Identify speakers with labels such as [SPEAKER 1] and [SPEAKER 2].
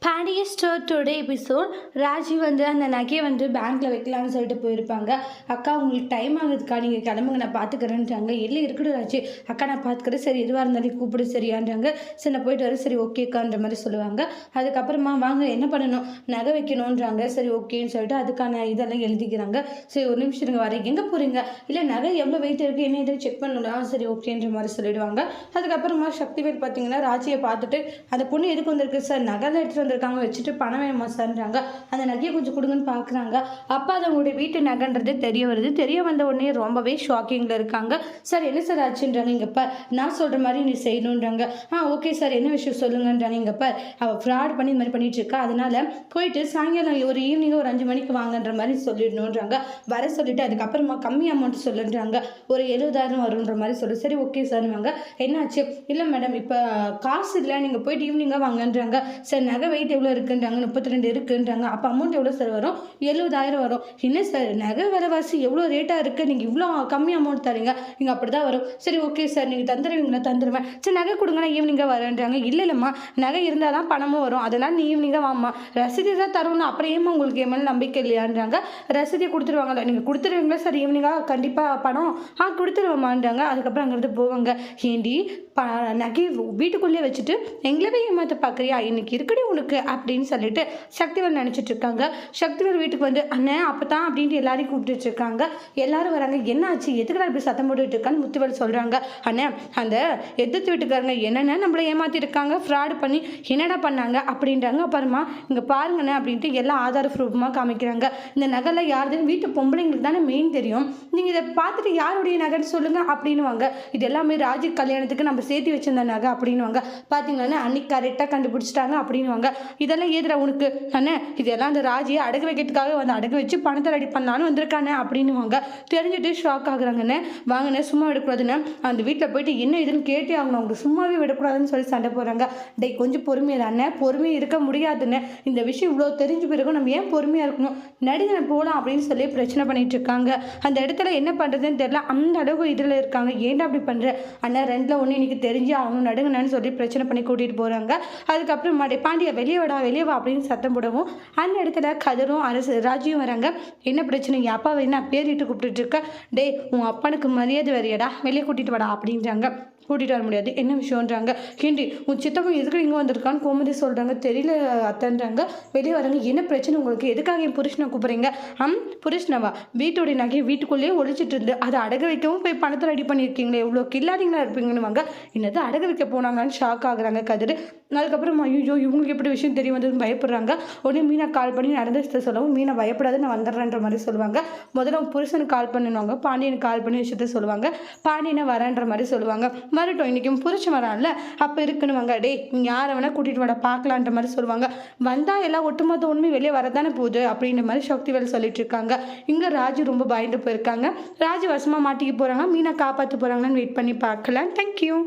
[SPEAKER 1] Pandya store today episode. Raji அந்த நகையை பேங்க்கில் வைக்கலான்னு சொல்லிட்டு போயிருப்பாங்க. அக்கா உங்களுக்கு டைம் ஆகுதுக்கா, நீங்கள் கிளம்புங்க, நான் பார்த்துக்கிறேன்ட்டாங்க. இல்லை இருக்கட்டும் ராஜி, அக்கா நான் பார்த்துக்கிறேன், சரி எதுவாக இருந்தாலும் கூப்பிடு சரியான்றாங்க. சரி நான் போயிட்டு வரேன், சரி ஓகேக்கான்ற மாதிரி சொல்லுவாங்க. அதுக்கப்புறமா வாங்க என்ன பண்ணணும், நகை வைக்கணுன்றாங்க. சரி ஓகேன்னு சொல்லிட்டு அதுக்கான இதெல்லாம் எழுதிக்கிறாங்க. சரி ஒரு நிமிஷம் இருங்க வரேன், எங்கே போகிறீங்க, இல்லை நகை எவ்வளோ வெயிட் இருக்குது என்ன இதை செக் பண்ணலாம், சரி ஓகேன்ற மாதிரி சொல்லிடுவாங்க. அதுக்கப்புறமா சக்திவேல் பார்த்தீங்கன்னா ராஜியை பார்த்துட்டு அந்த பொண்ணு எதுக்கு வந்திருக்கு சார், நகை எடுத்துகிட்டு வந்திருக்காங்க, வச்சுட்டு பணம் வேணுமா சார்ன்றாங்க. அந்த நகையை கொஞ்சம் கொடுங்கன்னு பார்க்குறாங்க. அப்பா அது அவங்களுடைய வீட்டு நகைன்றது தெரிய வருது. தெரிய வந்த உடனே ரொம்பவே ஷாக்கிங்கில் இருக்காங்க. சார் என்ன சார் ஆச்சுன்றாங்க. இங்கப்பா நான் சொல்கிற மாதிரி நீ செய்யணுன்றாங்க. ஓகே சார் என்ன விஷயம் சொல்லுங்கன்றாங்க. இங்கப்பா அவள் ஃப்ராட் பண்ணி இந்த மாதிரி பண்ணிட்டு இருக்கா, அதனால போயிட்டு சாயங்காலம் ஒரு ஈவினிங் ஒரு 5 மணிக்கு வாங்கன்ற மாதிரி சொல்லிடணுன்றாங்க. வர சொல்லிட்டு அதுக்கப்புறமா கம்மி அமௌண்ட் சொல்லுன்றாங்க. ஒரு 70,000 வரும்ன்ற மாதிரி சொல்லு. சரி ஓகே சார்வாங்க. என்னாச்சு, இல்லை மேடம் இப்போ காசு இல்லை, நீங்கள் போயிட்டு ஈவினிங்காக வாங்கன்றாங்க. சார் நகை வெயிட் எவ்வளோ இருக்குன்றாங்க, 32 இருக்குன்றாங்க. அப்போ அமௌண்ட் எவ்வளோ சார் வரும், 70,000 வரும். என்ன சார் நகை விலைவாசி எவ்வளோ ரேட்டாக இருக்குது, நீங்கள் இவ்வளோ கம்மி அமௌண்ட் தரீங்க, நீங்கள் அப்படி தான் வரும். சரி ஓகே சார் நீங்கள் தந்துடுவீங்களா, தந்துடுவேன். சரி நகை கொடுங்க நான் ஈவினிங்காக வரேன்றாங்க. இல்லை இல்லைம்மா நகை இருந்தால் தான் பணமும் வரும், அதெல்லாம் நீ ஈவினிங்காக வாம்மா, ரசீதி தான் தருவோம்னு அப்புறம் ஏமா உங்களுக்கு என் மேலே நம்பிக்கை இல்லையான்றாங்க. ரசீதியை கொடுத்துருவாங்களா, நீங்கள் கொடுத்துருவீங்களா சார் ஈவினிங்காக கண்டிப்பாக பணம் கொடுத்துருவோமான்றாங்க. அதுக்கப்புறம் அங்கேருந்து போவாங்க. ஏண்டி நகை வீட்டுக்குள்ளேயே வச்சுட்டு எங்களை ஏமாற்ற பார்க்குறியா, இன்னைக்கு இருக்கடி உனக்கு அப்படின்னு சொல்லிட்டு சக்திவேல் நினச்சிட்டு இருக்காங்க. சக்திவேல் வீட்டுக்கு அண்ணன் அப்போ தான் அப்படின்ட்டு எல்லாரையும் கூப்பிட்டு இருக்காங்க. எல்லாரும் வராங்க. என்ன ஆச்சு, எதுக்குடா இப்படி சத்தம் போட்டுட்டு இருக்கான்னு முத்துவேல் சொல்கிறாங்க. அண்ணன் அந்த எதிர்த்து வீட்டுக்காரங்க என்னென்ன நம்மளை ஏமாற்றிருக்காங்க, ஃப்ராடு பண்ணி என்னடா பண்ணாங்க அப்படின்றாங்க. அப்புறமா இங்கே பாருங்கண்ணே அப்படின்ட்டு எல்லா ஆதார ப்ரூஃபமாக காமிக்கிறாங்க. இந்த நகைலாம் யாருதுன்னு வீட்டு பொம்பளைங்களுக்கு தானே மெயின் தெரியும், நீங்கள் இதை பார்த்துட்டு யாருடைய நகைன்னு சொல்லுங்கள் அப்படின்னுவாங்க. இது எல்லாமே ராஜி கல்யாணத்துக்கு நம்ம சேர்த்து வச்சிருந்த நகை அப்படின்வாங்க. பார்த்தீங்கன்னா அன்னைக்கு கரெக்டாக கண்டுபிடிச்சிட்டாங்க அப்படின்வாங்க. இதெல்லாம் ஏதுடா உனக்கு அண்ணே, இதெல்லாம் அந்த ராஜியை அடகு வைக்கிறதுக்காக அடகு வச்சு பணத்தை ரெடி பண்ணான்னு வந்திருக்கானே அப்படின்னுவாங்க. தெரிஞ்சுட்டு ஷாக் ஆகுறாங்கண்ணே. வாங்கண்ணே சும்மா விடக்கூடாதுன்னு அந்த வீட்டில் போயிட்டு என்ன இதுன்னு கேட்டே ஆகணும், அவங்க சும்மாவே விடக்கூடாதுன்னு சொல்லி சண்டை போடுறாங்க. டே கொஞ்சம் பொறுமையாக தானே, பொறுமையாக இருக்க முடியாதுன்னு, இந்த விஷயம் இவ்வளோ தெரிஞ்ச பிறகு நம்ம ஏன் பொறுமையாக இருக்கணும், நடிகனை போகலாம் அப்படின்னு சொல்லி பிரச்சனை பண்ணிட்டு இருக்காங்க. அந்த இடத்துல என்ன பண்ணுறதுன்னு தெரியல, அந்த அளவுக்கு இதில் இருக்காங்க. ஏன்டா அப்படி பண்ணுற அண்ணா, ரெண்டில் ஒன்று இன்னைக்கு தெரிஞ்சு ஆகணும் நடுங்கன்னு சொல்லி பிரச்சனை பண்ணி கூட்டிகிட்டு போகிறாங்க. அதுக்கப்புறம் பாண்டியா வெளியே வெளியே வா அப்படின்னு சத்தம் போடவும் அந்த இடத்துல கதிரும் ராஜியும் வராங்க. என்ன பிரச்சனை, என் அப்பாவை என்ன பேரிட்டு கூப்பிட்டுட்டு இருக்க, டே உன் அப்பனுக்கு மரியாதை வரையடா, வெளியே கூட்டிகிட்டு வாடா அப்படின்றாங்க. கூட்டிகிட்டு வர முடியாது, என்ன விஷயம்ன்றாங்க. ஹிண்டி உன் சித்தப்பன் எதுக்கு இங்கே வந்திருக்கான்னு கோமதி சொல்கிறாங்க. தெரியல அத்தன்றாங்க. வெளியே வராங்க. என்ன பிரச்சனை உங்களுக்கு, எதுக்காக என் புருஷனை கூப்பிட்றீங்க, புருஷனவா, வீட்டுடைய நகையை வீட்டுக்குள்ளேயே ஒழிச்சிட்டு இருந்து அதை அடகு வைக்கவும் போய் பணத்தை ரெடி பண்ணியிருக்கீங்களே, இவ்வளோ கில்லாடிங்களா இருப்பீங்கன்னு வாங்க. என்னது அடகு வைக்க போனாங்கன்னு ஷாக் ஆகுறாங்க கதிர். அதுக்கப்புறம் ஐயோ இவங்களுக்கு எப்படி விஷயம் தெரிய வந்ததுன்னு பயப்படுறாங்க. உடனே மீனா கால் பண்ணி நடந்த சொல்லவும் மீனா பயப்படாது நான் வந்துடுறேன்ற மாதிரி சொல்லுவாங்க. முதல்ல புருஷனுக்கு கால் பண்ணுவாங்க, பாண்டியனுக்கு கால் பண்ணி விஷயத்த சொல்லுவாங்க. பாண்டியனை வரேன்ற மாதிரி சொல்லுவாங்க. வரட்டும் இன்னைக்கு புருஷன் வரான்ல அப்போ இருக்குன்னுவாங்க. டே நீ யாரை வேணா கூட்டிகிட்டு வர பார்க்கலான்ற மாதிரி சொல்லுவாங்க. வந்தால் எல்லாம் ஒட்டுமொத்த உண்மை வெளியே வரதானே போகுது அப்படின்ற மாதிரி சக்திவேல் சொல்லிட்டு இருக்காங்க. இங்கே ராஜு ரொம்ப பயந்து போயிருக்காங்க. ராஜு வசமாக மாட்டிக்க போகிறாங்க. மீனா காப்பாற்ற போகிறாங்கன்னு வெயிட் பண்ணி பார்க்கலாம். தேங்க்யூ.